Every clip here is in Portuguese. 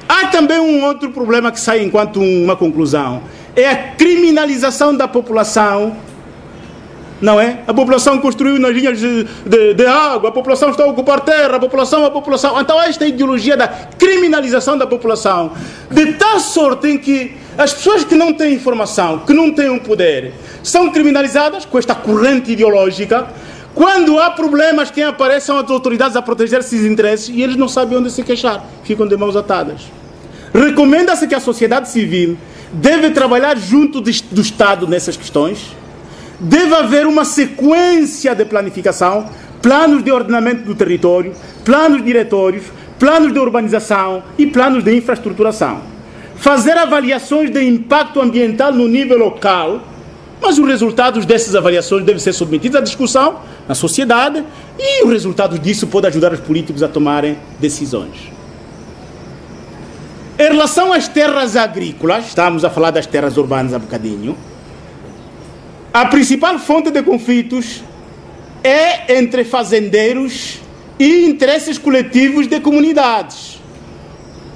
Há também um outro problema que sai enquanto uma conclusão. É a criminalização da população. Não é? A população construiu nas linhas de água, a população está a ocupar terra, a população. Então esta ideologia da criminalização da população, de tal sorte em que as pessoas que não têm informação, que não têm um poder, são criminalizadas com esta corrente ideológica. Quando há problemas, quem aparece são as autoridades a proteger esses interesses e eles não sabem onde se queixar, ficam de mãos atadas. Recomenda-se que a sociedade civil deve trabalhar junto do Estado nessas questões. Deve haver uma sequência de planificação, planos de ordenamento do território, planos diretórios, planos de urbanização e planos de infraestruturação. Fazer avaliações de impacto ambiental no nível local, mas os resultados dessas avaliações devem ser submetidos à discussão na sociedade e os resultados disso podem ajudar os políticos a tomarem decisões. Em relação às terras agrícolas, estamos a falar das terras urbanas há bocadinho, a principal fonte de conflitos é entre fazendeiros e interesses coletivos de comunidades.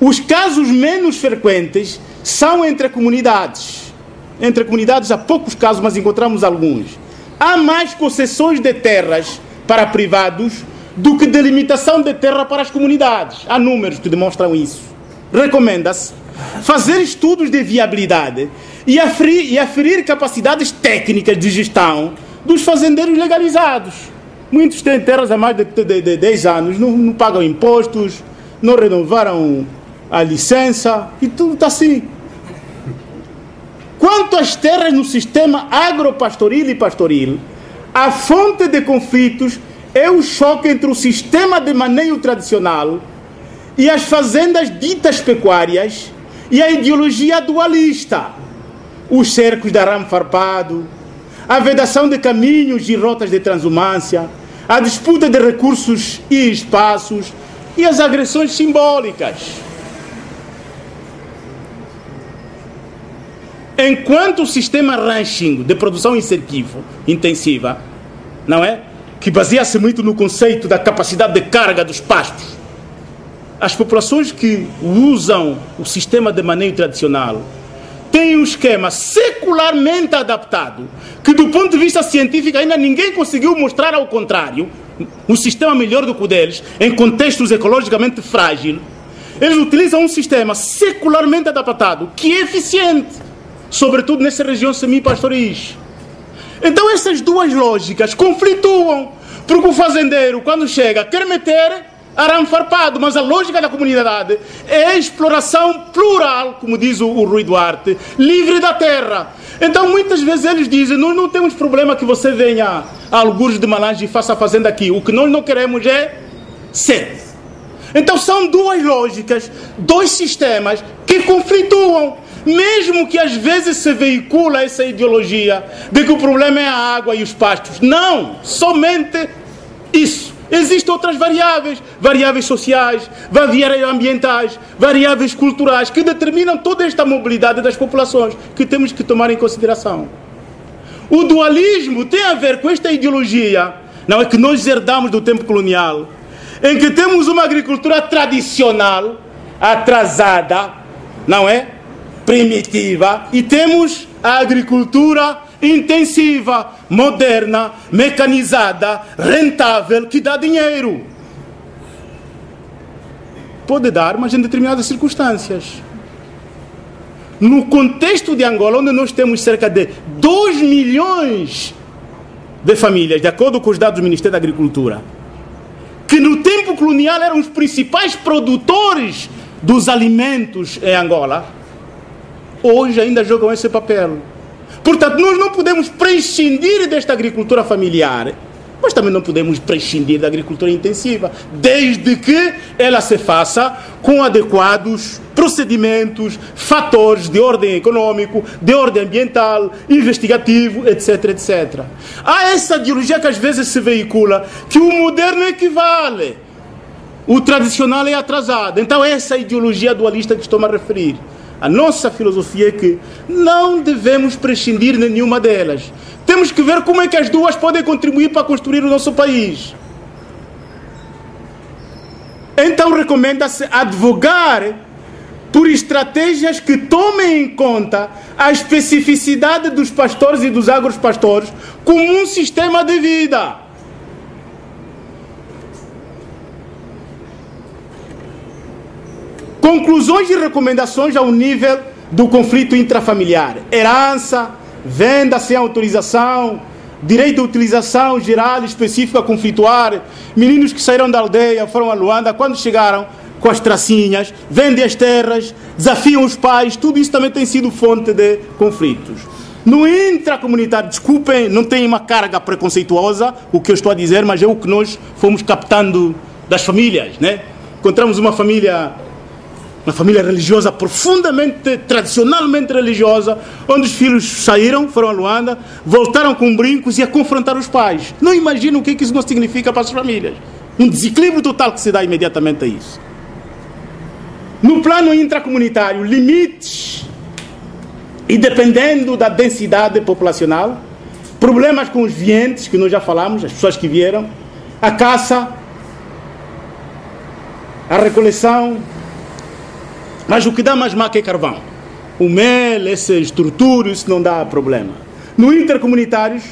Os casos menos frequentes são entre comunidades. Entre comunidades há poucos casos, mas encontramos alguns. Há mais concessões de terras para privados do que delimitação de terra para as comunidades. Há números que demonstram isso. Recomenda-se fazer estudos de viabilidade e aferir capacidades técnicas de gestão dos fazendeiros legalizados. Muitos têm terras há mais de 10 anos, não pagam impostos, não renovaram a licença e tudo está assim. Quanto às terras no sistema agropastoril e pastoril, a fonte de conflitos é o choque entre o sistema de maneio tradicional e as fazendas ditas pecuárias e a ideologia dualista. Os cercos de arame farpado, a vedação de caminhos e rotas de transumância, a disputa de recursos e espaços e as agressões simbólicas. Enquanto o sistema ranching de produção intensiva, não é? Que baseia-se muito no conceito da capacidade de carga dos pastos, as populações que usam o sistema de maneio tradicional têm um esquema secularmente adaptado, que do ponto de vista científico ainda ninguém conseguiu mostrar ao contrário, um sistema melhor do que o deles, em contextos ecologicamente frágeis. Eles utilizam um sistema secularmente adaptado, que é eficiente, sobretudo nessas regiões semi-pastoris. Então essas duas lógicas conflituam, porque o fazendeiro, quando chega, quer meter arame farpado, mas a lógica da comunidade é a exploração plural, como diz o Rui Duarte, livre da terra. Então muitas vezes eles dizem, nós não temos problema que você venha a algures de Malange e faça a fazenda aqui, o que nós não queremos é sede. Então são duas lógicas, dois sistemas que conflituam, mesmo que às vezes se veicula essa ideologia de que o problema é a água e os pastos. Não, somente isso. Existem outras variáveis, variáveis sociais, variáveis ambientais, variáveis culturais, que determinam toda esta mobilidade das populações, que temos que tomar em consideração. O dualismo tem a ver com esta ideologia, não é, que nós herdamos do tempo colonial, em que temos uma agricultura tradicional, atrasada, não é, primitiva, e temos a agricultura intensiva, moderna, mecanizada, rentável, que dá dinheiro. Pode dar, mas em determinadas circunstâncias. No contexto de Angola, onde nós temos cerca de 2 milhões de famílias, de acordo com os dados do Ministério da Agricultura, que no tempo colonial eram os principais produtores dos alimentos em Angola, hoje ainda jogam esse papel. Portanto, nós não podemos prescindir desta agricultura familiar, mas também não podemos prescindir da agricultura intensiva, desde que ela se faça com adequados procedimentos, fatores de ordem econômico, de ordem ambiental, investigativo, etc, etc. Há essa ideologia que às vezes se veicula, que o moderno equivale, o tradicional é atrasado. Então essa ideologia dualista que estou a referir. A nossa filosofia é que não devemos prescindir de nenhuma delas. Temos que ver como é que as duas podem contribuir para construir o nosso país. Então recomenda-se advogar por estratégias que tomem em conta a especificidade dos pastores e dos agropastores como um sistema de vida. Conclusões e recomendações ao nível do conflito intrafamiliar: herança, venda sem autorização, direito de utilização geral e específica conflituar, meninos que saíram da aldeia, foram a Luanda, quando chegaram com as tracinhas, vendem as terras, desafiam os pais, tudo isso também tem sido fonte de conflitos. No intracomunitário, desculpem, não tem uma carga preconceituosa o que eu estou a dizer, mas é o que nós fomos captando das famílias, né? Encontramos uma família religiosa profundamente, tradicionalmente religiosa, onde os filhos saíram, foram a Luanda, voltaram com brincos e a confrontar os pais. Não imaginam o que isso não significa para as famílias. Um desequilíbrio total que se dá imediatamente a isso. No plano intracomunitário, limites, e dependendo da densidade populacional, problemas com os vientes, que nós já falamos, as pessoas que vieram, a caça, a recoleção. Mas o que dá mais maca é carvão. O mel, essa estrutura, isso não dá problema. No intercomunitários,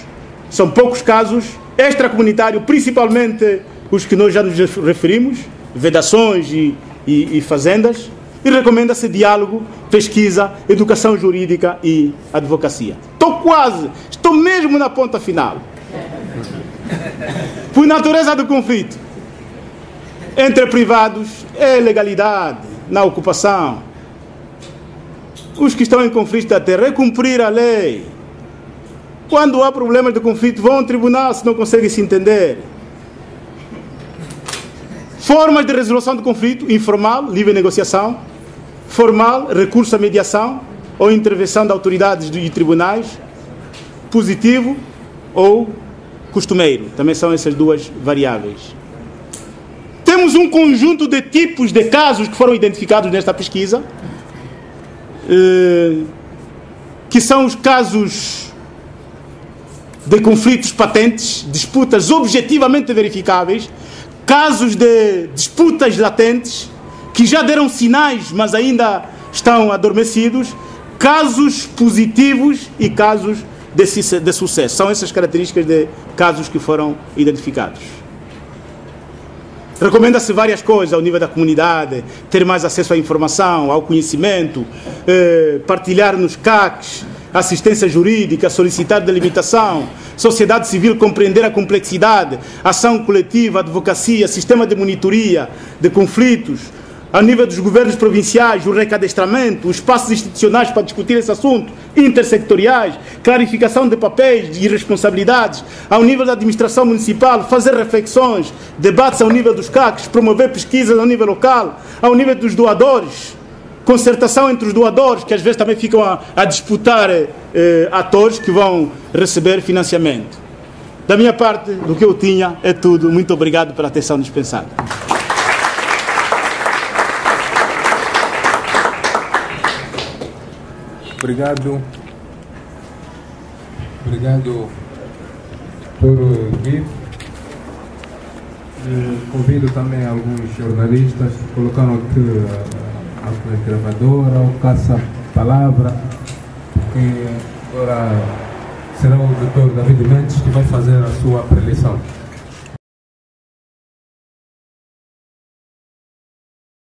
são poucos casos. Extracomunitário, principalmente os que nós já nos referimos, vedações e fazendas. E recomenda-se diálogo, pesquisa, educação jurídica e advocacia. Estou mesmo na ponta final. Por natureza do conflito entre privados, é legalidade na ocupação. Os que estão em conflito da terra é cumprir a lei. Quando há problemas de conflito, vão ao tribunal se não conseguem se entender. Formas de resolução de conflito: informal, livre negociação; formal, recurso à mediação ou intervenção de autoridades e tribunais; positivo ou costumeiro. Também são essas duas variáveis. Temos um conjunto de tipos de casos que foram identificados nesta pesquisa, que são os casos de conflitos patentes, disputas objetivamente verificáveis, casos de disputas latentes, que já deram sinais, mas ainda estão adormecidos, casos positivos e casos de sucesso. São essas características de casos que foram identificados. Recomenda-se várias coisas ao nível da comunidade: ter mais acesso à informação, ao conhecimento, partilhar nos CACs, assistência jurídica, solicitar delimitação, sociedade civil compreender a complexidade, ação coletiva, advocacia, sistema de monitoria de conflitos. Ao nível dos governos provinciais, o recadastramento, os espaços institucionais para discutir esse assunto, intersectoriais, clarificação de papéis e responsabilidades. Ao nível da administração municipal, fazer reflexões, debates ao nível dos CACs, promover pesquisas ao nível local. Ao nível dos doadores, concertação entre os doadores, que às vezes também ficam a disputar atores que vão receber financiamento. Da minha parte, do que eu tinha, é tudo. Muito obrigado pela atenção dispensada. Obrigado por vir. Convido também alguns jornalistas que colocaram aqui a gravadora, o caça-palavra, porque agora será o Dr. David Mendes que vai fazer a sua preleção.